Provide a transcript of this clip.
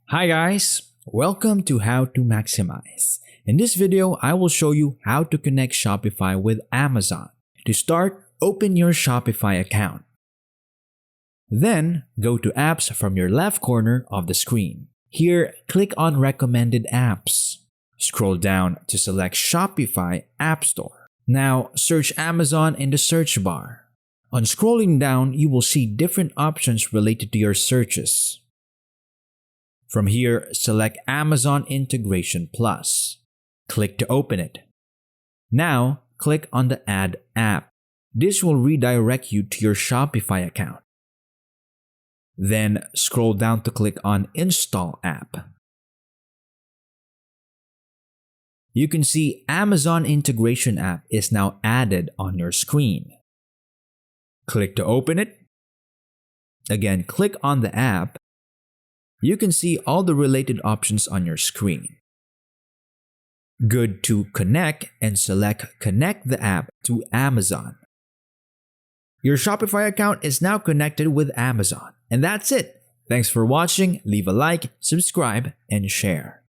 Hi guys, welcome to How to Maximize. In this video, I will show you how to connect Shopify with Amazon. To start, open your Shopify account. Then, go to Apps from your left corner of the screen. Here, click on Recommended Apps. Scroll down to select Shopify App Store. Now, search Amazon in the search bar. On scrolling down, you will see different options related to your searches. From here, select Amazon Integration Plus. Click to open it. Now, click on the Add App. This will redirect you to your Shopify account. Then, scroll down to click on Install App. You can see Amazon Integration App is now added on your screen. Click to open it. Again, click on the app. You can see all the related options on your screen. Good to connect and select Connect the app to Amazon. Your Shopify account is now connected with Amazon. And that's it. Thanks for watching. Leave a like, subscribe, and share.